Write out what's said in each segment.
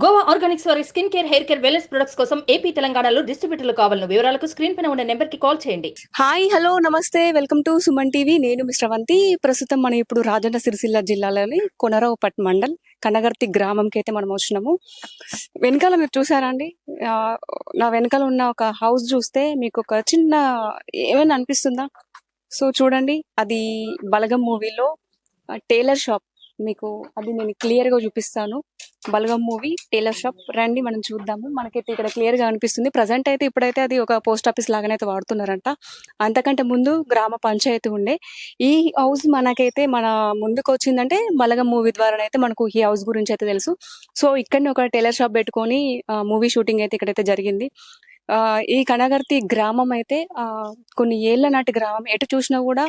Goa Organics వారి skin care, hair care, wellness products కోసం AP, తెలంగాణలో డిస్ట్రిబ్యూటర్లు కావాలను వివరాలకు స్క్రీన్ పైన ఉన్న నెంబర్ కి కాల్ చేయండి. హాయ్ హలో నమస్తే వెల్కమ్ టు సుమన్ టీవీ. నేను మిస్టర్ వంతి. ప్రస్తుతం మనం ఇప్పుడు రాజన్న సిరిసిల్ల జిల్లాలోని కొనరావుపట్ మండల్ కనగర్తి గ్రామంకి అయితే మనం వచ్చినాము. వెనకాల మీరు చూసారా అండి, నా వెనకాల ఉన్న ఒక హౌస్ చూస్తే మీకు ఒక చిన్న ఏమైనా అనిపిస్తుందా? సో చూడండి, అది బలగం మూవీలో టైలర్ షాప్. మీకు అది నేను క్లియర్ గా చూపిస్తాను. బలగం మూవీ టైలర్ షాప్ రండి, మనం చూద్దాము. మనకైతే ఇక్కడ క్లియర్ గా అనిపిస్తుంది. ప్రజెంట్ అయితే ఇప్పుడైతే అది ఒక పోస్ట్ ఆఫీస్ లాగానే అయితే వాడుతున్నారంట. అంతకంటే ముందు గ్రామ పంచాయతీ ఉండే. ఈ హౌస్ మనకైతే మన ముందుకు వచ్చిందంటే బలగం మూవీ ద్వారానైతే మనకు ఈ హౌస్ గురించి అయితే తెలుసు. సో ఇక్కడనే ఒక టైలర్ షాప్ పెట్టుకొని మూవీ షూటింగ్ అయితే ఇక్కడైతే జరిగింది. ఈ కనగర్తి గ్రామం అయితే కొన్ని ఏళ్ల నాటి గ్రామం. ఎటు చూసినా కూడా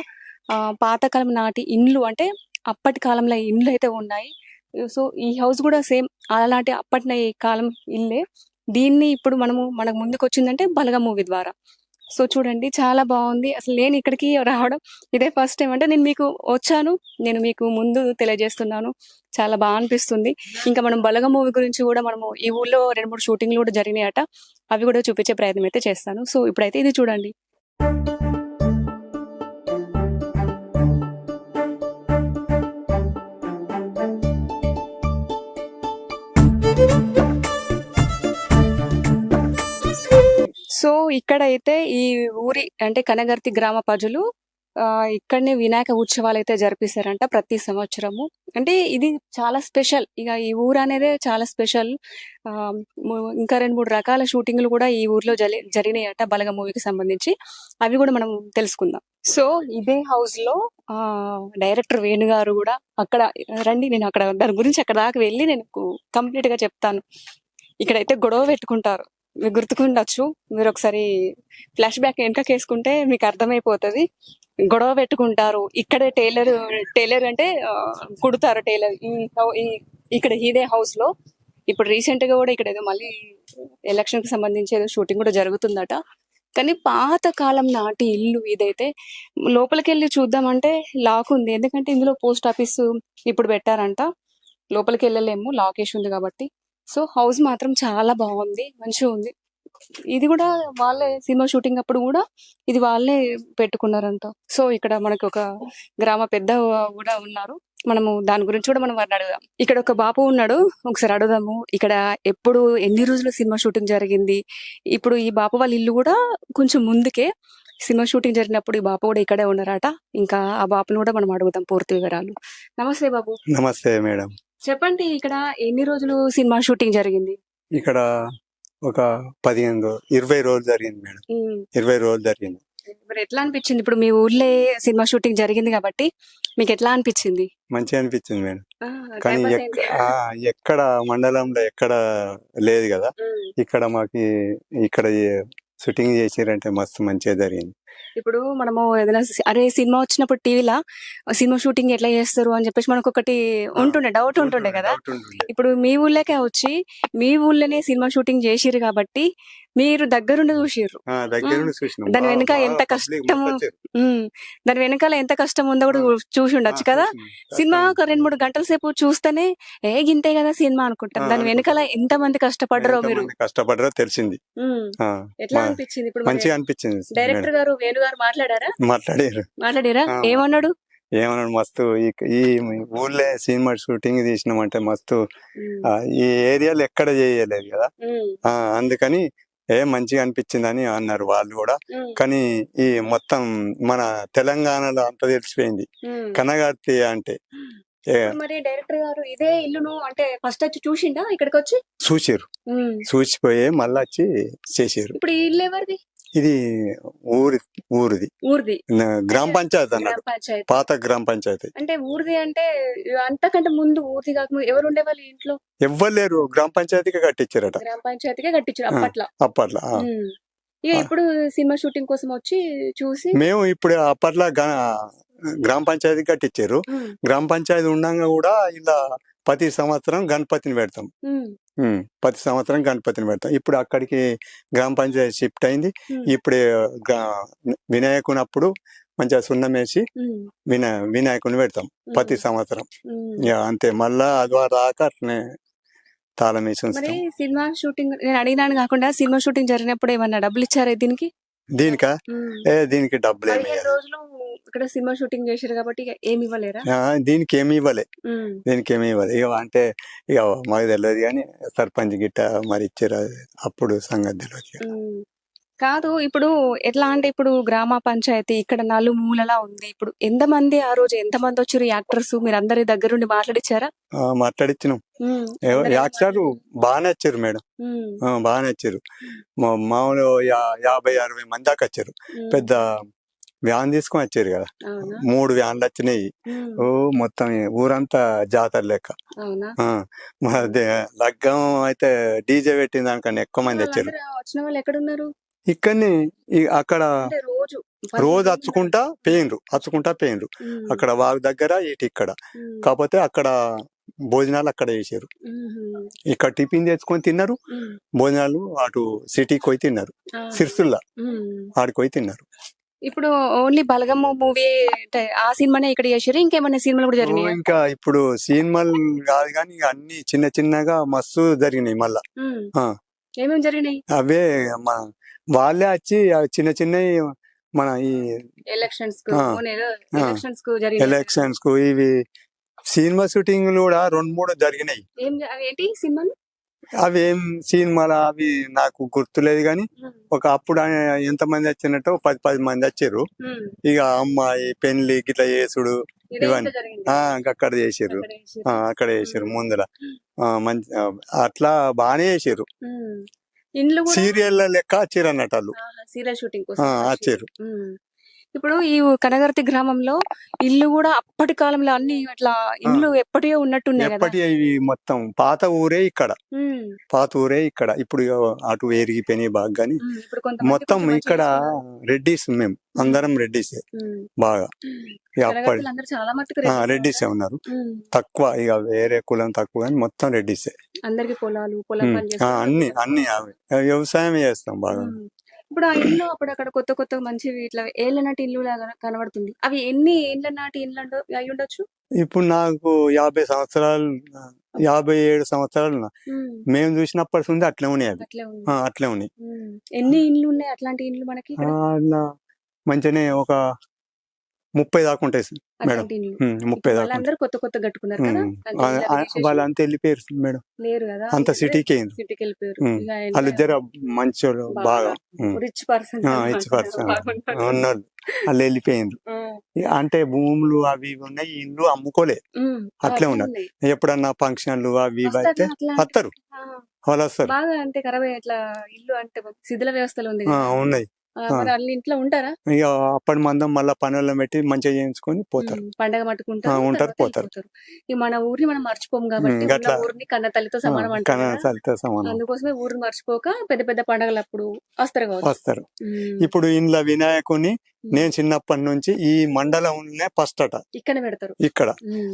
పాతకాలం నాటి ఇండ్లు, అంటే అప్పటి కాలంలో ఇండ్లు అయితే ఉన్నాయి. సో ఈ హౌస్ కూడా సేమ్ అలాంటి అప్పటి కాలం ఇల్లే. దీన్ని ఇప్పుడు మనకు ముందుకు వచ్చిందంటే బలగం మూవీ ద్వారా. సో చూడండి, చాలా బాగుంది. అసలు నేను ఇక్కడికి రావడం ఇదే ఫస్ట్ టైం. అంటే నేను మీకు వచ్చాను, నేను మీకు ముందు తెలియజేస్తున్నాను. చాలా బాగా అనిపిస్తుంది. ఇంకా మనం బలగం మూవీ గురించి కూడా మనము ఈ ఊళ్ళో 2-3 షూటింగ్లు కూడా జరిగినాయట. అవి కూడా చూపించే ప్రయత్నం అయితే చేస్తాను. సో ఇప్పుడైతే ఇది చూడండి. సో ఇక్కడైతే ఈ ఊరి అంటే కనగర్తి గ్రామ ప్రజలు ఇక్కడనే వినాయక ఉత్సవాలు అయితే జరిపిస్తారంట ప్రతి సంవత్సరము. అంటే ఇది చాలా స్పెషల్. ఇక ఈ ఊరు అనేది చాలా స్పెషల్. ఇంకా 2-3 రకాల షూటింగ్లు కూడా ఈ ఊర్లో జరిగినాయట బలగం మూవీకి సంబంధించి. అవి కూడా మనం తెలుసుకుందాం. సో ఇదే హౌస్ లో డైరెక్టర్ వేణు గారు కూడా అక్కడ రండి, నేను అక్కడ దాని గురించి అక్కడ దాకా వెళ్ళి నేను కంప్లీట్ గా చెప్తాను. ఇక్కడైతే గొడవ పెట్టుకుంటారు, మీకు గుర్తుకుండొచ్చు. మీరు ఒకసారి ఫ్లాష్ బ్యాక్ వెనకకేసుకుంటే మీకు అర్థమైపోతుంది. గొడవ పెట్టుకుంటారు ఇక్కడే. టైలర్ అంటే కుడతారు టైలర్ ఇక్కడ ఇదే హౌస్ లో. ఇప్పుడు రీసెంట్ గా కూడా ఇక్కడ ఏదో మళ్ళీ ఎలక్షన్ కి సంబంధించి ఏదో షూటింగ్ కూడా జరుగుతుందట. కానీ పాత కాలం నాటి ఇల్లు ఇదైతే. లోపలికి వెళ్ళి చూద్దామంటే లాక్ ఉంది, ఎందుకంటే ఇందులో పోస్ట్ ఆఫీస్ ఇప్పుడు పెట్టారంట. లోపలికి వెళ్ళలేము, లాక్ వేసి ఉంది కాబట్టి. సో హౌస్ మాత్రం చాలా బాగుంది, మంచిగా ఉంది. ఇది కూడా వాళ్ళే సినిమా షూటింగ్ అప్పుడు కూడా ఇది వాళ్ళే పెట్టుకున్నారంట. సో ఇక్కడ మనకి ఒక గ్రామ పెద్ద కూడా ఉన్నారు. మనము దాని గురించి కూడా మనం వారిని అడుగుదాం. ఇక్కడ ఒక బాపు ఉన్నాడు, ఒకసారి అడుగుదాము. ఇక్కడ ఎప్పుడు ఎన్ని రోజులు సినిమా షూటింగ్ జరిగింది? ఇప్పుడు ఈ బాపు వాళ్ళ ఇల్లు కూడా కొంచెం ముందుకే. సినిమా షూటింగ్ జరిగినప్పుడు ఈ బాపు కూడా ఇక్కడే ఉన్నారట. ఇంకా ఆ బాపును కూడా మనం అడుగుదాం పూర్తి వివరాలు. నమస్తే బాబు. నమస్తే మేడం. చెప్పండి, ఇక్కడ ఎన్ని రోజులు సినిమా షూటింగ్ జరిగింది? ఇక్కడ ఒక 20 రోజులు జరిగింది మేడం. 20 రోజులు జరిగింది. మరి ఎట్లా అనిపించింది? ఇప్పుడు మీ ఊర్లో సినిమా షూటింగ్ జరిగింది కాబట్టి మీకు ఎట్లా అనిపించింది? మంచిగా అనిపించింది మేడం. కానీ ఎక్కడ మండలంలో ఎక్కడ లేదు కదా. ఇక్కడ మాకు ఇక్కడ షూటింగ్ చేసిరంటే మస్తు మంచిగా జరిగింది. ఇప్పుడు మనము ఏదైనా అరే సినిమా వచ్చినప్పుడు టీవీలో సినిమా షూటింగ్ ఎట్లా చేస్తారు అని చెప్పేసి మనకు ఒకటి ఉంటుండే, డౌట్ ఉంటుండే కదా. ఇప్పుడు మీ ఊళ్ళకే వచ్చి మీ ఊళ్ళోనే సినిమా షూటింగ్ చేసిర్రు కాబట్టి మీరు దగ్గరుండి చూసిర్రు. దాని వెనక ఎంత కష్టం, దాని వెనకాల ఎంత కష్టం ఉందో కూడా చూసి ఉండొచ్చు కదా. సినిమా ఒక 2-3 గంటల సేపు చూస్తేనే గింతే కదా సినిమా అనుకుంటాం. దాని వెనకాల ఎంత మంది కష్టపడ్డారో తెలిసింది. ఎట్లా అనిపించింది? ఇప్పుడు మంచిగా అనిపించింది. డైరెక్టర్ గారు వేణు గారు మాట్లాడారా? ఏమన్నాడు? మస్తు ఈ ఊర్లో సినిమా షూటింగ్ తీసినామంటే మస్తు ఈ ఏరియాలో ఎక్కడ చేయలేదు కదా. అందుకని మంచిగా అనిపించింది అని అన్నారు వాళ్ళు కూడా. కానీ ఈ మొత్తం మన తెలంగాణలో అంత తెలిసిపోయింది కనగర్తి అంటే. మరి డైరెక్టర్ గారు ఇదే ఇల్లును అంటే ఫస్ట్ వచ్చి చూసిండా? ఇక్కడికి వచ్చి చూసిపోయి మళ్ళీ వచ్చి చేసారు. ఇప్పుడు ఈ ఇల్లు ఎవరిది? ఇది ఊరిది గ్రామ పంచాయతీ అన్నాడు, పాత గ్రామ పంచాయతీ. అంటే ఊరిది అంటే అంతకంటే ముందు ఊరిది కాకుండా ఎవరు ఉండేవాళ్ళు ఇంట్లో? ఎవ్వరు లేరు, గ్రామ పంచాయతీకి కట్టించారట. గ్రామ పంచాయతీకే కట్టించారు అప్పట్లో. ఇప్పుడు సినిమా షూటింగ్ కోసం వచ్చి చూసి మేము ఇప్పుడు అప్పట్లో గ్రామ పంచాయతీ కట్టించారు. గ్రామ పంచాయతీ ఉండగా కూడా ఇలా ప్రతి సంవత్సరం గణపతిని పెడతాం. ఇప్పుడు అక్కడికి గ్రామ పంచాయతీ షిఫ్ట్ అయింది. ఇప్పుడు వినాయకునప్పుడు మంచిగా సున్నం వేసి వినాయకుని పెడతాం ప్రతి సంవత్సరం. అంతే, మళ్ళా అది రాక అట్లనే తాళం వేసి మరి ఉంచుతాం. సినిమా షూటింగ్ నేను అడిగినాను కాకుండా సినిమా షూటింగ్ జరిగినప్పుడు ఏమన్నా డబ్బులు ఇచ్చారా దీనికి? దీనికా దీనికి డబ్బులు ఏమి 15 రోజులు ఇక్కడ సినిమా షూటింగ్ చేశారు కాబట్టి ఇక ఏమి ఇవ్వలేరా? దీనికి ఏమి ఇవ్వలే, ఉమ్. దీనికి ఏమి ఇవ్వలే. ఇక అంటే ఇక మాకు తెలియదు కానీ సర్పంచ్ గిట్ట మరి ఇచ్చారు, అప్పుడు సంగతి తెలియదు ఇక. ఉమ్. కాదు, ఇప్పుడు ఎట్లా అంటే ఇప్పుడు గ్రామ పంచాయతీ ఇక్కడ నలుమూలలా ఉంది. ఇప్పుడు ఎంతమంది ఆ రోజు ఎంతమంది వచ్చారు యాక్టర్స్? మీరు అందరి దగ్గరుండి మాట్లాడిచ్చారా? మాట్లాడిచ్చినాం. యాక్టర్ బాగానే వచ్చారు మేడం, బాగానే వచ్చారు. మామూలు 50-60 మంది దాకా వచ్చారు. పెద్ద వ్యాన్ తీసుకొని వచ్చారు కదా, 3 వ్యాన్లు వచ్చినాయి. ఓ మొత్తం ఊరంతా జాతర లెక్క. లగ్గం అయితే డీజే పెట్టిన దానికన్నా ఎక్కువ మంది వచ్చారు. వచ్చిన వాళ్ళు ఎక్కడున్నారు? ఇక్కడనే అక్కడ రోజు అచ్చుకుంటా పోయిండ్రు. అక్కడ వాగు దగ్గర ఇటు ఇక్కడ. కాకపోతే అక్కడ భోజనాలు అక్కడ చేసారు. ఇక్కడ టిఫిన్ తెచ్చుకొని తిన్నారు, భోజనాలు అటు సిటీకి పోయి తిన్నారు, సిర్సుల్లా ఆడికి పోయి తిన్నారు. ఇప్పుడు ఓన్లీ బలగం మూవీ ఆ సినిమానే ఇక్కడ చేసారు, ఇంకేమైనా సినిమాలు కూడా జరిగినాయి? ఇంకా ఇప్పుడు సినిమాలు కాదు కానీ అన్ని చిన్న చిన్నగా మస్తు జరిగినాయి. మళ్ళా ఏమేమి జరిగినాయి? అవే వాళ్ళే వచ్చి చిన్న చిన్నవి మన ఈ ఎలక్షన్స్ కు ఇవి సినిమా షూటింగ్లు కూడా 2-3 జరిగినాయి. ఏంటి సినిమాలు? అవి ఏం సినిమాలు అవి నాకు గుర్తులేదు కానీ ఒక అప్పుడు ఎంతమంది వచ్చినట్టు 10 మంది వచ్చారు. ఇక అమ్మాయి పెళ్లి గిట్లా చేసుడు ఇవన్నీ అక్కడ చేసారు. అక్కడ చేసారు ముందర మంచి అట్లా బాగానే చేసారు. సీరియల్ లెక్క వచ్చారు అన్నట్టు వాళ్ళు, సీరియల్ షూటింగ్ వచ్చారు. ఇప్పుడు ఈ కనగర్తి గ్రామంలో ఇల్లు కూడా అప్పటి కాలంలో అన్ని ఇట్లా ఇల్లు ఎప్పటియో ఉన్నట్టున్నాయి. ఎప్పటి ఇవి మొత్తం పాత ఊరే ఇక్కడ. ఇప్పుడు అటు ఎరిగిపోయినాయి బాగా, కానీ మొత్తం ఇక్కడ రెడ్డిస్, మేము అందరం రెడ్డిసే బాగా. రెడ్డిసే ఉన్నారు, తక్కువ ఇక వేరే కులం తక్కువ కానీ మొత్తం రెడ్డిసే. అందరికి పొలాలు అన్ని వ్యవసాయం చేస్తాం బాగా. ఇప్పుడు ఆ ఇల్లు అక్కడ కొత్త మంచివి ఇట్లా ఏళ్ళ నాటి ఇల్లు లాగా కనబడుతుంది. అవి ఎన్ని ఏళ్ళ నాటి ఇల్లు అయి ఉండొచ్చు? ఇప్పుడు నాకు 50 సంవత్సరాలు 57 సంవత్సరాలు మేము చూసినప్పటి నుండి అట్లే ఉన్నాయి. అట్లే ఉన్నాయి. ఎన్ని ఇల్లు ఉన్నాయి అట్లాంటి ఇల్లు మనకి? మంచిగానే ఒక 30 దాకా ఉంటాయి మేడం. 30 దాకా. అందరూ కొత్త కట్టుకున్నారు కదా, వాళ్ళంతా వెళ్ళిపోయారు మేడం. లేరు కదా, అంత సిటీకి వెళ్ళిపోయారు. వాళ్ళిద్దరు మంచి బాగా రిచ్ పర్సన్ ఉన్నారు, వాళ్ళు వెళ్ళిపోయిండ్రు. అంటే భూములు అవి ఉన్నాయి, ఇల్లు అమ్ముకోలే, అట్లే ఉన్నారు. ఎప్పుడన్నా ఫంక్షన్లు అవి అయితే వస్తారు, వాళ్ళు వస్తారు. బాగా అంటే ఖరాబ్ ఇట్లా ఇల్లు అంటే శిథిల వ్యవస్థలు ఉన్నాయి. ఇంట్లో ఉంటారా? ఇక అప్పటి మందం మళ్ళా పనుల్లో పెట్టి మంచిగా చేయించుకొని పోతారు, పండగ మట్టుకుంటారు, ఉంటారు, పోతారు. మన ఊరిని మనం మర్చిపోము కాబట్టి ఊరిని కన్న తల్లితో సమానం అంటారు. అందుకోసమే ఊరిని మర్చిపోక పెద్ద పెద్ద పండగలు అప్పుడు వస్తారు. ఇప్పుడు ఇంట్లో వినాయకుని నేను చిన్నప్పటి నుంచి ఈ మండలంలోనే ఫస్ట్ అట ఇక్కడ పెడతారు. ఇక్కడ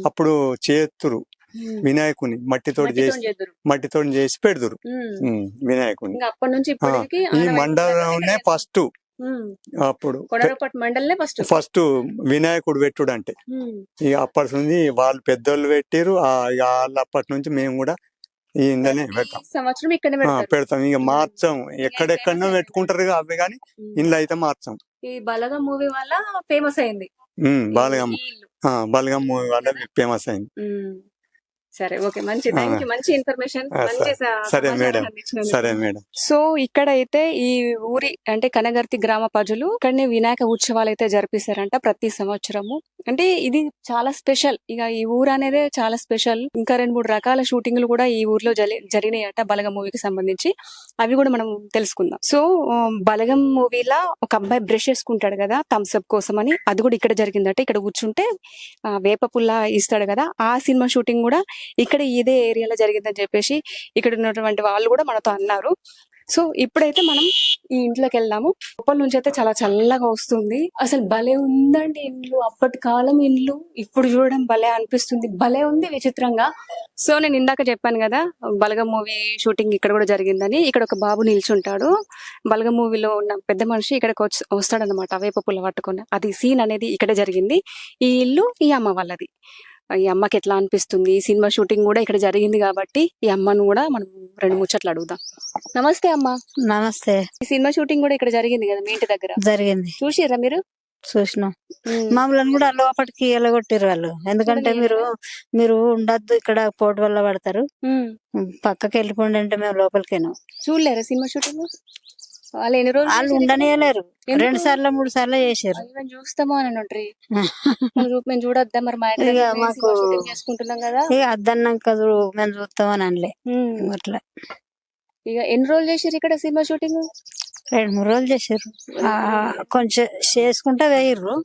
అప్పుడు చేతురు వినాయకుని మట్టితో చేసి పెడతారు వినాయకుని. అప్పటి నుంచి ఈ మండలంలోనే ఫస్ట్. అప్పుడు ఫస్ట్ వినాయకుడు పెట్టుడు అంటే ఇక అప్పటి నుంచి వాళ్ళు పెద్దోళ్ళు పెట్టారు. వాళ్ళు అప్పటి నుంచి మేము కూడా ఈ ఇంట్లోనే పెడతాం. ఇక మార్చం, ఎక్కడెక్కడనో పెట్టుకుంటారు అవి, కానీ ఇంట్లో అయితే మార్చం. ఈ బలగం మూవీ వల్ల ఫేమస్ అయింది. బలగం మూవీ వల్ల ఫేమస్ అయింది. సరే, ఓకే, మంచి మంచి ఇన్ఫర్మేషన్. సరే మేడం, సరే మేడం. సో ఇక్కడ అయితే ఈ ఊరి అంటే కనగర్తి గ్రామ ప్రజలు ఇక్కడనే వినాయక ఉత్సవాలు అయితే జరిపిస్తారంట ప్రతి సంవత్సరము. అంటే ఇది చాలా స్పెషల్. ఇక ఈ ఊరు అనేది చాలా స్పెషల్. ఇంకా 2-3 రకాల షూటింగ్లు కూడా ఈ ఊర్లో జరిగినాయట బలగం మూవీకి సంబంధించి. అవి కూడా మనం తెలుసుకుందాం. సో బలగం మూవీలా ఒక అబ్బాయి బ్రష్ వేసుకుంటాడు కదా థమ్స్అప్ కోసం అని, అది కూడా ఇక్కడ జరిగిందట. ఇక్కడ కూర్చుంటే వేప పుల్ల ఇస్తాడు కదా, ఆ సినిమా షూటింగ్ కూడా ఇక్కడ ఇదే ఏరియాలో జరిగిందని చెప్పేసి ఇక్కడ ఉన్నటువంటి వాళ్ళు కూడా మనతో అన్నారు. సో ఇప్పుడైతే మనం ఈ ఇంట్లోకి వెళ్దాము. లోపల నుంచి అయితే చాలా చల్లగా వస్తుంది. అసలు భలే ఉందండి ఇల్లు, అప్పటి కాలం ఇల్లు. ఇప్పుడు చూడడం భలే అనిపిస్తుంది, భలే ఉంది విచిత్రంగా. సో నేను ఇందాక చెప్పాను కదా బలగం మూవీ షూటింగ్ ఇక్కడ కూడా జరిగిందని. ఇక్కడ ఒక బాబు నిల్చుంటాడు, బలగం మూవీలో ఉన్న పెద్ద మనిషి ఇక్కడికి వస్తాడనమాట వేప పుల్ల పట్టుకొని. అది సీన్ అనేది ఇక్కడే జరిగింది. ఈ ఇల్లు ఈ అమ్మ వాళ్ళది. ఈ అమ్మకి ఎట్లా అనిపిస్తుంది, ఈ సినిమా షూటింగ్ కూడా ఇక్కడ జరిగింది కాబట్టి ఈ అమ్మను కూడా మనం 2 ముచ్చట్లు అడుగుదాం. నమస్తే అమ్మ. నమస్తే. ఈ సినిమా షూటింగ్ కూడా ఇక్కడ జరిగింది కదా మీ ఇంటి దగ్గర, జరిగింది, చూసిర్రా మీరు? చూసినాం. మమ్మల్ని కూడా లోపలికి వెళ్ళగొట్టారు వాళ్ళు. ఎందుకంటే మీరు ఉండద్దు ఇక్కడ, పోటు వల్ల పడతారు, పక్కకి వెళ్ళిపోండి అంటే మేము లోపలికేను. చూడలేరా సినిమా షూటింగ్? వాళ్ళు ఎన్ని రోజులు వాళ్ళు ఉండనియలేరు. 2 సార్లు 3 సార్లు చేసారు. చూస్తామో అని ఉంట్రీ. మేము చూడొద్దా మరి? మా ఇక మాకు చేసుకుంటున్నాం కదా, ఇక అద్దన్నాక మేము చూస్తామని అనలే. అట్లా ఇక ఎన్ని రోజులు చేసారు ఇక్కడ సినిమా షూటింగ్? 2-3 రోజులు చేసారు. కొంచెం చేసుకుంటా వేయర్రు,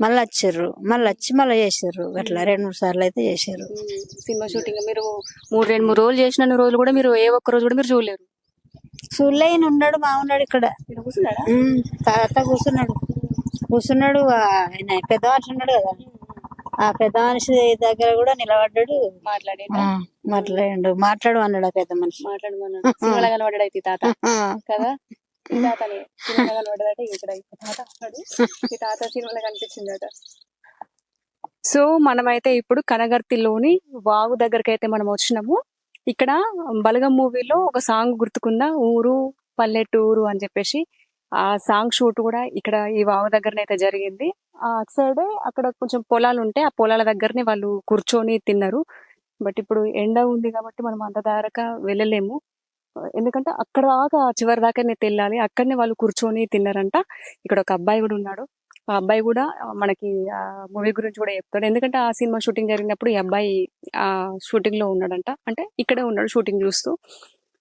మళ్ళీ వచ్చిర్రు, మళ్ళీ వచ్చి మళ్ళీ చేసారు. అట్లా 2-3 సార్లు అయితే చేసారు సినిమా షూటింగ్. మీరు 2-3 రోజులు చేసిన రోజులు కూడా మీరు ఏ ఒక్క రోజు కూడా మీరు చూడలేరు? సుల్లైన ఉన్నాడు, మా ఉన్నాడు ఇక్కడ, తాత కూర్చున్నాడు. ఆయన పెద్ద మనిషి ఉన్నాడు కదా, ఆ పెద్ద మనిషి దగ్గర కూడా నిలబడ్డాడు, మాట్లాడు అన్నాడు. ఆ పెద్ద మనిషి కనబడ్డాడు అయితే తాత కదా, ఈ తాతనే సినిమా కనబడ్డదట. ఇక్కడ ఈ తాత సినిమాలో కనిపించిందట. సో మనమైతే ఇప్పుడు కనగర్తిలోని వాగు దగ్గరకి అయితే మనం వచ్చినాము. ఇక్కడ బలగం మూవీలో ఒక సాంగ్ గుర్తుకుందా, ఊరు పల్లెటూరు అని చెప్పేసి, ఆ సాంగ్ షూట్ కూడా ఇక్కడ ఈ వాగు దగ్గరనైతే జరిగింది. అటు సైడ్ అక్కడ కొంచెం పొలాలు ఉంటాయి, ఆ పొలాల దగ్గరనే వాళ్ళు కూర్చొని తిన్నారు. బట్ ఇప్పుడు ఎండ ఉంది కాబట్టి మనం అంత దాకా వెళ్ళలేము, ఎందుకంటే అక్కడ దాకా చివరి దాకానే తెల్లాలి. అక్కడనే వాళ్ళు కూర్చొని తిన్నారంట. ఇక్కడ ఒక అబ్బాయి కూడా ఉన్నాడు, ఆ అబ్బాయి కూడా మనకి ఆ మూవీ గురించి కూడా చెప్తాడు. ఎందుకంటే ఆ సినిమా షూటింగ్ జరిగినప్పుడు ఈ అబ్బాయి ఆ షూటింగ్ లో ఉన్నాడంట, అంటే ఇక్కడే ఉన్నాడు షూటింగ్ చూస్తూ.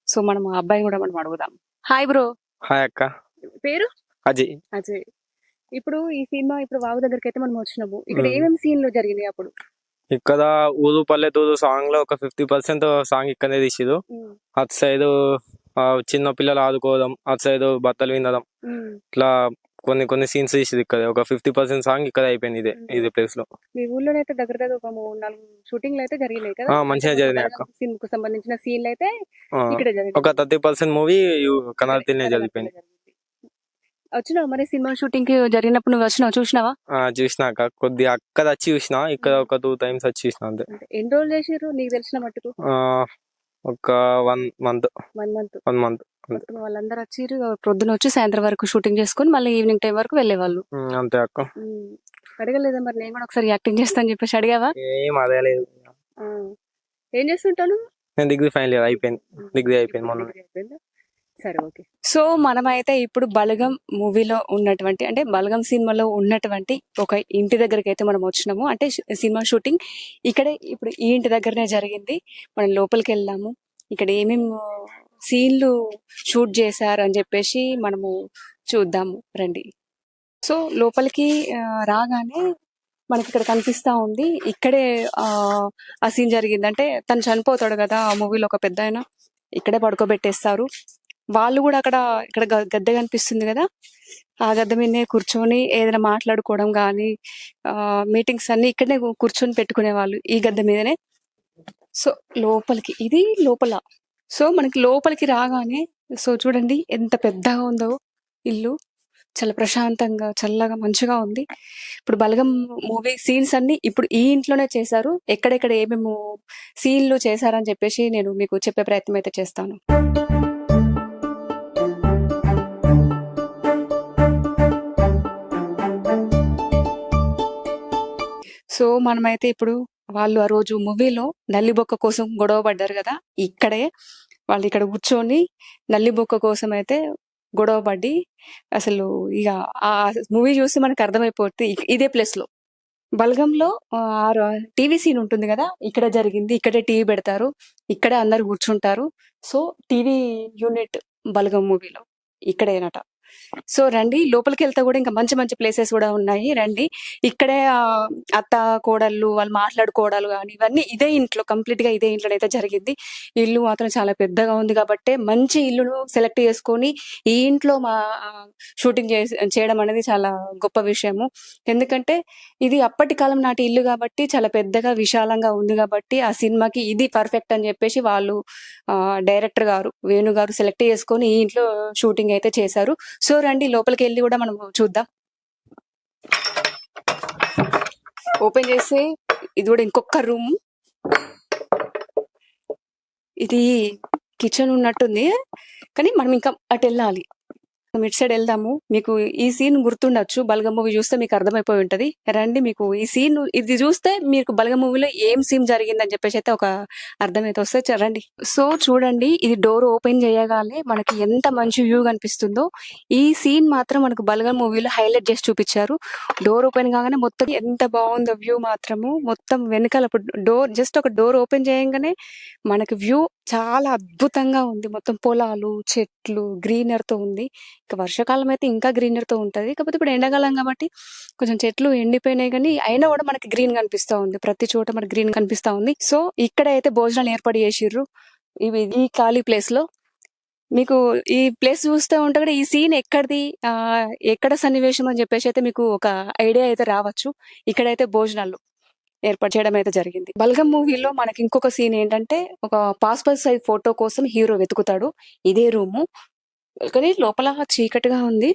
సో మనం ఆ అబ్బాయి కూడా మనం అడుగుదాం. Hi bro. హాయ్ అక్క. పేరు? అజయ్. అజయ్. ఇప్పుడు ఈ సినిమా ఇప్పుడు వాగు దగ్గరికి అయితే మనం వచ్చినాము. ఇక్కడ ఏమేమి సీన్లు జరిగినాయి అప్పుడు? ఇక్కడ ఊరు పల్లెటూరు సాంగ్ లో ఒక 50% సాంగ్ ఇక్కడనే తీసిరు. అటు సైడ్ చిన్న పిల్లలు ఆడుకోవడం, అటు సైడ్ బట్టలు వినడం, ఇట్లా కొన్ని సీన్స్ తీసిరు. ఇక్కడ ఒక 50% సాంగ్ ఇక్కడ అయిపోయింది ఇదే ప్లేస్ లో. మీ ఊర్లో అయితే దగ్గర దగ్గర ఒక 3-4 షూటింగ్లు అయితే జరిగినాయి కదా? మంచిగా జరిగినాయి అక్క. సినిమా కు సంబంధించిన సీన్లు అయితే ఇక్కడ జరిగినాయి. ఒక 30% మూవీ కనర్తినే జరిగిపోయింది. వచ్చినావు మరి సినిమా షూటింగ్ కి జరిగినప్పుడు? నువ్వు వచ్చినావు, చూసినావా? చూసినాక కొద్దిగా అక్కడ వచ్చి చూసినా, ఇక్కడ ఒక 2 times వచ్చి చూసినా అంతే. ఎన్ని రోజులు చేసారు నీకు తెలిసిన మట్టుకు? ఒక 1 month. 1 month. వాళ్ళందరూ వచ్చి పొద్దున వచ్చి సాయంత్రం వరకు షూటింగ్ చేసుకుని మళ్ళీ ఈవినింగ్ టైం వరకు వెళ్ళేవాళ్ళు అంతే అక్క. అడగలేదా మరి నేను కూడా ఒకసారి యాక్టింగ్ చేస్తాను చెప్పేసి? అడిగావా? ఏం అడగలేదు. ఏం చేస్తుంటాను? నేను డిగ్రీ ఫైనల్ ఇయర్ అయిపోయింది. డిగ్రీ అయిపోయింది మొన్న. సరే, ఓకే. సో మనమైతే ఇప్పుడు బలగం మూవీలో ఉన్నటువంటి, అంటే బలగం సినిమాలో ఉన్నటువంటి ఒక ఇంటి దగ్గరికి అయితే మనం వచ్చినాము. అంటే సినిమా షూటింగ్ ఇక్కడే ఇప్పుడు ఈ ఇంటి దగ్గరనే జరిగింది. మనం లోపలికి వెళ్దాము, ఇక్కడ ఏమేమి సీన్లు షూట్ చేశారు అని చెప్పేసి మనము చూద్దాము రండి. సో లోపలికి రాగానే మనకి ఇక్కడ కనిపిస్తా ఉంది, ఇక్కడే ఆ సీన్ జరిగింది. అంటే తను చనిపోతాడు కదా ఆ మూవీలో, ఒక పెద్ద ఆయన ఇక్కడే పడుకోబెట్టేస్తారు. వాళ్ళు కూడా ఇక్కడ గద్దె కనిపిస్తుంది కదా, ఆ గద్దె మీదనే కూర్చొని ఏదైనా మాట్లాడుకోవడం కానీ మీటింగ్స్ అన్ని ఇక్కడనే కూర్చొని పెట్టుకునే వాళ్ళు, ఈ గద్దె మీదనే. సో లోపలికి, ఇది లోపల. సో మనకి లోపలికి రాగానే సో చూడండి ఎంత పెద్దగా ఉందో ఇల్లు, చాలా ప్రశాంతంగా చల్లగా మంచిగా ఉంది. ఇప్పుడు బలగం మూవీ సీన్స్ అన్ని ఇప్పుడు ఈ ఇంట్లోనే చేశారు. ఎక్కడెక్కడ ఏమేమి సీన్లు చేశారని చెప్పేసి నేను మీకు చెప్పే ప్రయత్నం అయితే చేస్తాను. సో మనమైతే ఇప్పుడు వాళ్ళు ఆ రోజు మూవీలో నల్లిబొక్క కోసం గొడవ పడ్డారు కదా, ఇక్కడే వాళ్ళు ఇక్కడ కూర్చొని నల్లిబొక్క కోసం అయితే గొడవ పడి, అసలు ఇక ఆ మూవీ చూసి మనకు అర్థమైపోతుంది ఇదే ప్లేస్ లో బలగంలో టీవీ సీన్ ఉంటుంది కదా, ఇక్కడ జరిగింది. ఇక్కడే టీవీ పెడతారు, ఇక్కడే అందరు కూర్చుంటారు. సో టీవీ యూనిట్ బలగం మూవీలో ఇక్కడేనట. సో రండి, లోపలికి వెళ్తే కూడా ఇంకా మంచి మంచి ప్లేసెస్ కూడా ఉన్నాయి. రండి, ఇక్కడే అత్త కోడళ్ళు వాళ్ళు మాట్లాడుకోవడాలు కానీ ఇవన్నీ ఇదే ఇంట్లో, కంప్లీట్ గా ఇదే ఇంట్లో అయితే జరిగింది. ఇల్లు మాత్రం చాలా పెద్దగా ఉంది కాబట్టి మంచి ఇల్లును సెలెక్ట్ చేసుకొని ఈ ఇంట్లో మా షూటింగ్ చేయడం అనేది చాలా గొప్ప విషయము. ఎందుకంటే ఇది అప్పటి కాలం నాటి ఇల్లు కాబట్టి చాలా పెద్దగా విశాలంగా ఉంది కాబట్టి ఆ సినిమాకి ఇది పర్ఫెక్ట్ అని చెప్పేసి వాళ్ళు డైరెక్టర్ గారు వేణు గారు సెలెక్ట్ చేసుకొని ఈ ఇంట్లో షూటింగ్ అయితే చేశారు. సో రండి లోపలికి వెళ్ళి కూడా మనం చూద్దాం. ఓపెన్ చేస్తే ఇది కూడా ఇంకొక రూమ్. ఇది కిచెన్ ఉన్నట్టుంది, కానీ మనం ఇంకా అటు వెళ్ళాలి. ఇటు సైడ్ వెళ్దాము. మీకు ఈ సీన్ గుర్తుండొచ్చు, బలగం మూవీ చూస్తే మీకు అర్థమైపోయి ఉంటది. రండి, మీకు ఈ సీన్ ఇది చూస్తే మీకు బలగం మూవీలో ఏం సీన్ జరిగిందని చెప్పేసి అయితే ఒక అర్థమైతే వస్తే రండి. సో చూడండి, ఇది డోర్ ఓపెన్ చేయగానే మనకి ఎంత మంచి వ్యూ కనిపిస్తుందో. ఈ సీన్ మాత్రం మనకు బలగం మూవీలో హైలైట్ చేసి చూపించారు. డోర్ ఓపెన్ కాగానే మొత్తం ఎంత బాగుందో వ్యూ మాత్రము. మొత్తం వెనకాల డోర్ జస్ట్ ఒక డోర్ ఓపెన్ చేయగానే మనకి వ్యూ చాలా అద్భుతంగా ఉంది. మొత్తం పొలాలు, చెట్లు, గ్రీనర్ తో ఉంది. ఇంకా వర్షాకాలం అయితే ఇంకా గ్రీనర్ తో ఉంటది. కాకపోతే ఇప్పుడు ఎండాకాలం కాబట్టి కొంచెం చెట్లు ఎండిపోయినాయి, కానీ అయినా కూడా మనకి గ్రీన్ కనిపిస్తా ఉంది. ప్రతి చోట మనకి గ్రీన్ కనిపిస్తా ఉంది. సో ఇక్కడ అయితే భోజనాలు ఏర్పాటు చేసిర్రు ఈ ఖాళీ ప్లేస్ లో. మీకు ఈ ప్లేస్ చూస్తే ఉంటే కూడా ఈ సీన్ ఎక్కడిది, ఎక్కడ సన్నివేశం అని చెప్పేసి అయితే మీకు ఒక ఐడియా అయితే రావచ్చు. ఇక్కడైతే భోజనాలు ఏర్పాటు చేయడం అయితే జరిగింది. బల్గం మూవీలో మనకి ఇంకొక సీన్ ఏంటంటే, ఒక పాస్పోర్ట్ సైజ్ ఫోటో కోసం హీరో వెతుకుతాడు. ఇదే రూము, కానీ లోపల చీకటిగా ఉంది.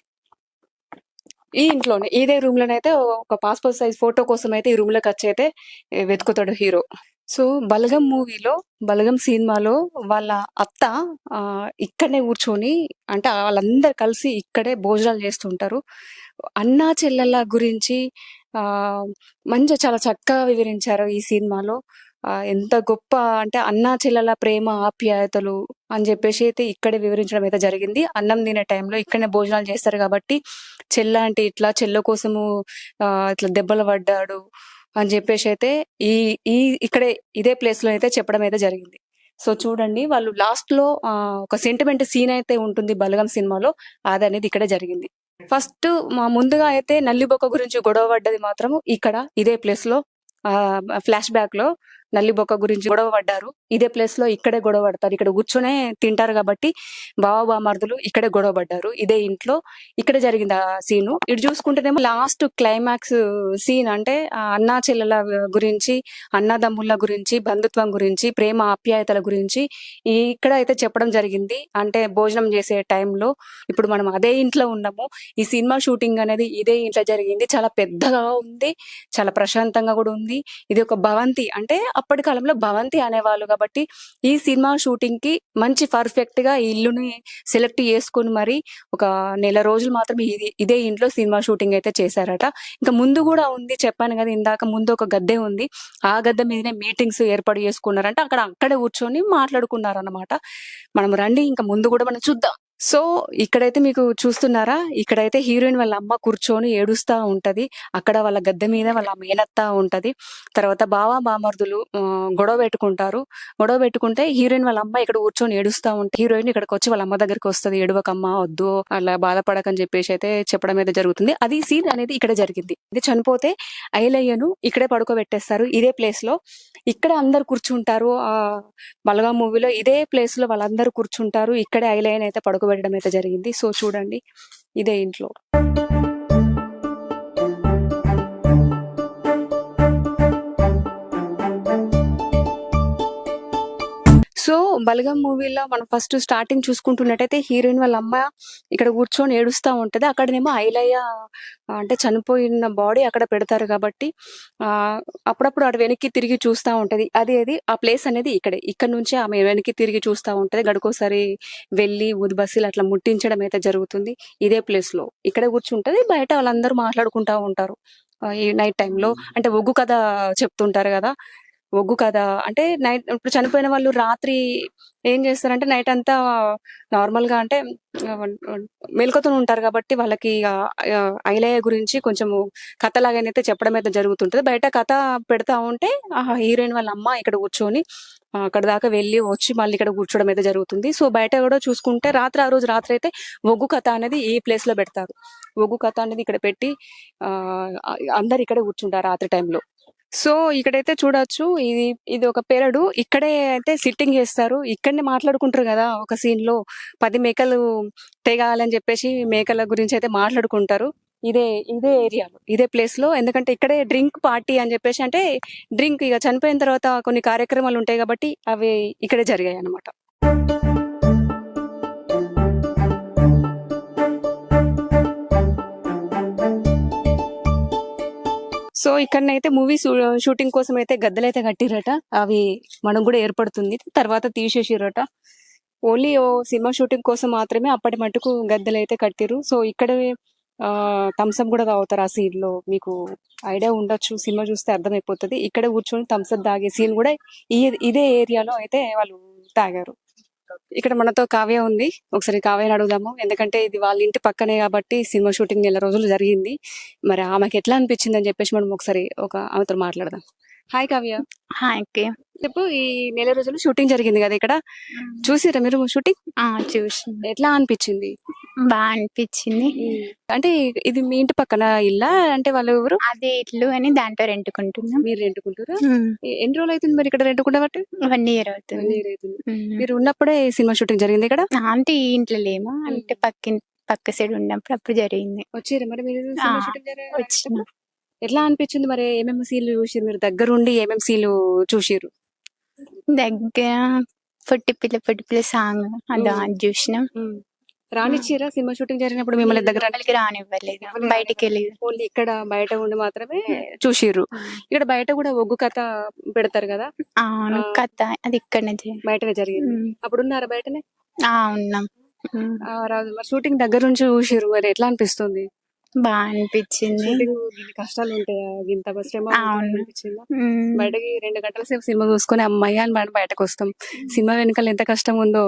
ఈ ఇంట్లోనే ఇదే రూమ్ లోనైతే ఒక పాస్పోర్ట్ సైజ్ ఫోటో కోసం అయితే ఈ రూమ్ లోకి వచ్చి అయితే వెతుకుతాడు హీరో. సో బలగం మూవీలో, బలగం సినిమాలో వాళ్ళ అత్త ఇక్కడనే కూర్చొని, అంటే వాళ్ళందరు కలిసి ఇక్కడే భోజనాలు చేస్తుంటారు. అన్నా చెల్లెల గురించి మంచిగా చాలా చక్కగా వివరించారు ఈ సినిమాలో. ఎంత గొప్ప అంటే అన్నా చెల్లెల ప్రేమ ఆప్యాయతలు అని చెప్పేసి అయితే ఇక్కడే వివరించడం అయితే జరిగింది. అన్నం తినే టైంలో ఇక్కడనే భోజనాలు చేస్తారు కాబట్టి చెల్ల అంటే ఇట్లా, చెల్ల కోసము ఇట్లా దెబ్బలు పడ్డాడు అని చెప్పేసి అయితే ఈ ఈ ఇక్కడే ఇదే ప్లేస్ లో అయితే చెప్పడం అయితే జరిగింది. సో చూడండి, వాళ్ళు లాస్ట్ లో ఒక సెంటిమెంట్ సీన్ అయితే ఉంటుంది బలగం సినిమాలో, అది అనేది ఇక్కడే జరిగింది. ఫస్ట్ ముందుగా అయితే నల్లిబొక్క గురించి గొడవ పడ్డది మాత్రం ఇక్కడ ఇదే ప్లేస్ లో. ఫ్లాష్ బ్యాక్ లో నల్లిబొక్క గురించి గొడవ పడ్డారు. ఇదే ప్లేస్ లో ఇక్కడే గొడవ పడతారు. ఇక్కడ కూర్చొనే తింటారు కాబట్టి బావ బామర్దులు ఇక్కడే గొడవ పడ్డారు. ఇదే ఇంట్లో ఇక్కడే జరిగింది ఆ సీను. ఇటు చూసుకుంటేనేమో లాస్ట్ క్లైమాక్స్ సీన్ అంటే అన్నా చెల్లెల గురించి, అన్నదమ్ముల గురించి, బంధుత్వం గురించి, ప్రేమ ఆప్యాయతల గురించి ఇక్కడ అయితే చెప్పడం జరిగింది. అంటే భోజనం చేసే టైంలో ఇప్పుడు మనం అదే ఇంట్లో ఉన్నాము. ఈ సినిమా షూటింగ్ అనేది ఇదే ఇంట్లో జరిగింది. చాలా పెద్దగా ఉంది, చాలా ప్రశాంతంగా కూడా ఉంది. ఇది ఒక భవంతి, అంటే అప్పటి కాలంలో భవంతి అనేవాళ్ళు కాబట్టి ఈ సినిమా షూటింగ్ కి మంచి పర్ఫెక్ట్ గా ఈ ఇల్లుని సెలెక్ట్ చేసుకుని మరి ఒక నెల రోజులు మాత్రం ఇదే ఇంట్లో సినిమా షూటింగ్ అయితే చేశారట. ఇంకా ముందు కూడా ఉంది, చెప్పాను కదా ఇందాక, ముందు ఒక గద్దె ఉంది. ఆ గద్దె మీదనే మీటింగ్స్ ఏర్పాటు చేసుకున్నారంట. అక్కడే కూర్చొని మాట్లాడుకున్నారు అన్నమాట. మనం రండి, ఇంకా ముందు కూడా మనం చూద్దాం. సో ఇక్కడైతే మీకు చూస్తున్నారా, ఇక్కడైతే హీరోయిన్ వాళ్ళ అమ్మ కూర్చొని ఏడుస్తా ఉంటది. అక్కడ వాళ్ళ గద్దె మీద వాళ్ళ మేనత్త ఉంటది. తర్వాత బావ బామర్దులు గొడవ పెట్టుకుంటారు. గొడవ పెట్టుకుంటే హీరోయిన్ వాళ్ళ అమ్మ ఇక్కడ కూర్చొని ఏడుస్తా ఉంటే హీరోయిన్ ఇక్కడికి వచ్చి వాళ్ళ అమ్మ దగ్గరికి వస్తుంది. ఏడవకమ్మ, వద్దు, అలా బాధపడకని చెప్పేసి అయితే చెప్పడం అయితే జరుగుతుంది. అది సీన్ అనేది ఇక్కడ జరిగింది. ఇది చనిపోతే ఐలయ్యను ఇక్కడే పడుకోబెట్టేస్తారు ఇదే ప్లేస్ లో. ఇక్కడ అందరు కూర్చుంటారు. బలగం మూవీలో ఇదే ప్లేస్ లో వాళ్ళందరూ కూర్చుంటారు. ఇక్కడే ఐలయ్యను అయితే పడుకోబెట్టడం అయితే జరిగింది. సో చూడండి, ఇదే ఇంట్లో. సో బలగం మూవీలో మనం ఫస్ట్ స్టార్టింగ్ చూసుకుంటున్నట్టయితే హీరోయిన్ వాళ్ళ అమ్మ ఇక్కడ కూర్చొని ఏడుస్తా ఉంటది. అక్కడనేమో ఐలయ్య అంటే చనిపోయిన బాడీ అక్కడ పెడతారు కాబట్టి అప్పుడప్పుడు అటు వెనక్కి తిరిగి చూస్తా ఉంటది. అది ఆ ప్లేస్ అనేది ఇక్కడ నుంచి ఆమె వెనక్కి తిరిగి చూస్తా ఉంటది. గడుకోసారి వెళ్ళి ఊదిబస్సులు అట్లా ముట్టించడం అయితే జరుగుతుంది. ఇదే ప్లేస్ లో ఇక్కడే కూర్చుంటది. బయట వాళ్ళందరూ మాట్లాడుకుంటా ఉంటారు ఈ నైట్ టైంలో. అంటే ఒగ్గు కథ చెప్తుంటారు కదా, ఒగ్గు కథ అంటే నైట్ ఇప్పుడు చనిపోయిన వాళ్ళు రాత్రి ఏం చేస్తారంటే నైట్ అంతా నార్మల్ గా అంటే మేల్కొతూ ఉంటారు కాబట్టి వాళ్ళకి ఐలయ్య గురించి కొంచెము కథలాగానైతే చెప్పడం అయితే జరుగుతుంటది. బయట కథ పెడతా ఉంటే హీరోయిన్ వాళ్ళ అమ్మ ఇక్కడ కూర్చొని అక్కడ దాకా వెళ్ళి వచ్చి మళ్ళీ ఇక్కడ కూర్చోడం అయితే జరుగుతుంది. సో బయట కూడా చూసుకుంటే ఆ రోజు రాత్రి అయితే ఒగ్గు కథ అనేది ఈ ప్లేస్ లో పెడతారు. ఒగ్గు కథ అనేది ఇక్కడ పెట్టి అందరు ఇక్కడ కూర్చుంటారు రాత్రి టైంలో. సో ఇక్కడైతే చూడొచ్చు, ఇది ఒక పెరడు. ఇక్కడే అయితే సిట్టింగ్ చేస్తారు. ఇక్కడనే మాట్లాడుకుంటారు కదా, ఒక సీన్ లో 10 మేకలు తెగాలని చెప్పేసి మేకల గురించి అయితే మాట్లాడుకుంటారు. ఇదే ఏరియాలో, ఇదే ప్లేస్ లో. ఎందుకంటే ఇక్కడే డ్రింక్ పార్టీ అని చెప్పేసి, అంటే డ్రింక్ ఇక చనిపోయిన తర్వాత కొన్ని కార్యక్రమాలు ఉంటాయి కాబట్టి అవి ఇక్కడే జరిగాయి అన్నమాట. సో సో ఇక్కడనైతే మూవీ షూటింగ్ కోసం అయితే గద్దెలు అయితే కట్టిరట, అవి మనకు కూడా ఏర్పడుతుంది, తర్వాత తీసేసిరట. ఓన్లీ సినిమా షూటింగ్ కోసం మాత్రమే అప్పటి మటుకు గద్దెలు అయితే కట్టిరు. సో ఇక్కడ థమ్స్అప్ కూడా తాగుతారు ఆ సీన్ లో, మీకు ఐడియా ఉండొచ్చు, సినిమా చూస్తే అర్థమైపోతుంది. ఇక్కడ కూర్చొని థమ్స్అప్ తాగే సీన్ కూడా ఇదే ఏరియాలో అయితే వాళ్ళు తాగారు. ఇక్కడ మనతో కావ్య ఉంది, ఒకసారి కావ్యని అడుగుదాము, ఎందుకంటే ఇది వాళ్ళ ఇంటి పక్కనే కాబట్టి సినిమా షూటింగ్ 4 రోజులు జరిగింది. మరి ఆమెకి ఎట్లా అనిపించింది అని చెప్పేసి మనం ఒకసారి ఆమెతో మాట్లాడదాం. హాయ్ కావ్య. హాయ్ అక్క. చెప్పు, ఈ 4 రోజులు షూటింగ్ జరిగింది కదా ఇక్కడ, చూసిరా మీరు షూటింగ్? చూసి ఎట్లా అనిపించింది? బాగా అనిపించింది. అంటే ఇది మీ ఇంటి పక్కన ఇల్లా, అంటే వాళ్ళు ఎవరు? అదే ఇల్లు అని దాంట్లో రెంటుకుంటున్నాం. మీరు రెంటుకుంటారా? ఎన్ని రోజులు అవుతుంది మరి ఇక్కడ రెంటుకుంటా బట్టి? 1 year అవుతుంది. మీరు ఉన్నప్పుడే సినిమా షూటింగ్ జరిగింది ఇక్కడ? అంటే ఈ ఇంట్లో లేము, అంటే పక్క సైడ్ ఉన్నప్పుడు అప్పుడు జరిగింది. వచ్చారా మరి మీరు సినిమా షూటింగ్ వచ్చిన ఎట్లా అనిపించింది మరి? ఏమేమి సీన్లు చూసిరు మీరు దగ్గరుండి? ఏమేమి సీన్లు చూసిరు? దగ్గర పొట్టి పిల్ల సాంగ్ అది చూసినాం. రానిచ్చిరా సినిమా షూటింగ్ జరిగినప్పుడు మిమ్మల్ని దగ్గర? రానివ్వలేదు, బయటికి వెళ్ళి ఓన్లీ ఇక్కడ బయట ఉండి మాత్రమే చూసిర్రు. ఇక్కడ బయట కూడా ఒగ్గు కథ పెడతారు కదా, కథ అది ఇక్కడనే బయటనే జరిగింది. అప్పుడు ఉన్నారా బయటనే? ఉన్నాం. రాజు మరి షూటింగ్ దగ్గర నుంచి చూసిర్రు, మరి ఎట్లా అనిపిస్తుంది? బాగా అనిపించింది. కష్టాలు ఉంటాయా, ఇంత శ్రమ అనిపించిందా? బయటకి 2 గంటల సేపు సినిమా చూసుకొని అమ్మాయి అని బయటకు వస్తాం, సినిమా వెనకాల ఎంత కష్టం ఉందో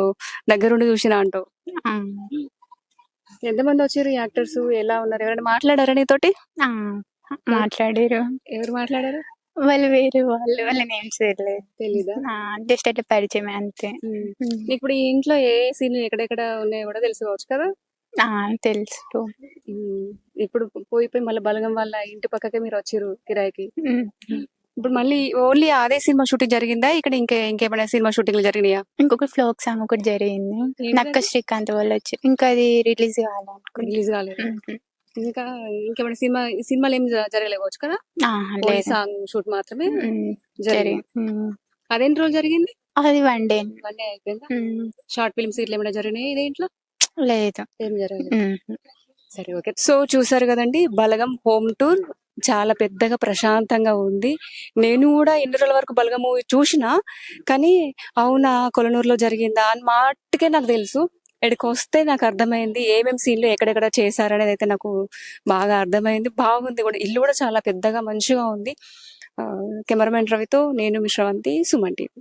దగ్గరుండి చూసినా అంటావు. ఎంతమంది వచ్చారు యాక్టర్స్, ఎలా ఉన్నారు, ఎవరైనా మాట్లాడారా నీతోటి? మాట్లాడారు. ఎవరు మాట్లాడారు? వాళ్ళు వేరే వాళ్ళ నేమ్స్ తెలీదా? జస్ట్ అట్లా పరిచయం అంతే. ఇప్పుడు ఈ ఇంట్లో ఏ సీన్ ఎక్కడెక్కడ ఉన్నాయో కూడా తెలుసుకోవచ్చు కదా? తెలుసు. ఇప్పుడు పోయి మళ్ళీ బలగం వాళ్ళ ఇంటి పక్కకే మీరు వచ్చారు కిరాయికి. ఇప్పుడు మళ్ళీ ఓన్లీ అదే సినిమా షూటింగ్ జరిగిందా, ఇక్కడ ఇంకేమైనా సినిమా షూటింగ్ జరిగినాయా? ఇంకొక ఫ్లోక్ సాంగ్ ఒకటి జరిగింది, నక్క శ్రీకాంత్ వాళ్ళు వచ్చి, ఇంకా అది రిలీజ్ కాలేదు. ఇంకా ఇంకేమైనా సినిమాలు ఏం జరగలేవచ్చు కదా? సాంగ్ షూట్ మాత్రమే జరిగింది. అదేంటి రోజు జరిగింది? అది 1 day అయిపోయిందా? షార్ట్ ఫిల్మ్స్ ఇట్లా ఏమైనా జరిగినాయి ఇదేంట్లో? లేదు, ఏం జరగలేదు. సరే, ఓకే. సో చూసారు కదండి, బలగం హోమ్ టూర్ చాలా పెద్దగా ప్రశాంతంగా ఉంది. నేను కూడా ఇన్ని రోజుల వరకు బలగం మూవీ చూసినా, కానీ అవునా కొలనూరులో జరిగిందా అని మాటకే నాకు తెలుసు. ఇక్కడికి వస్తే నాకు అర్థమైంది ఏమేమి సీన్లు ఎక్కడెక్కడ చేశారనేది అయితే నాకు బాగా అర్థమైంది. బాగుంది కూడా, ఇల్లు కూడా చాలా పెద్దగా మంచిగా ఉంది. కెమెరామెన్ రవితో నేను మీ శ్రవంతి, సుమన్ టీవీ.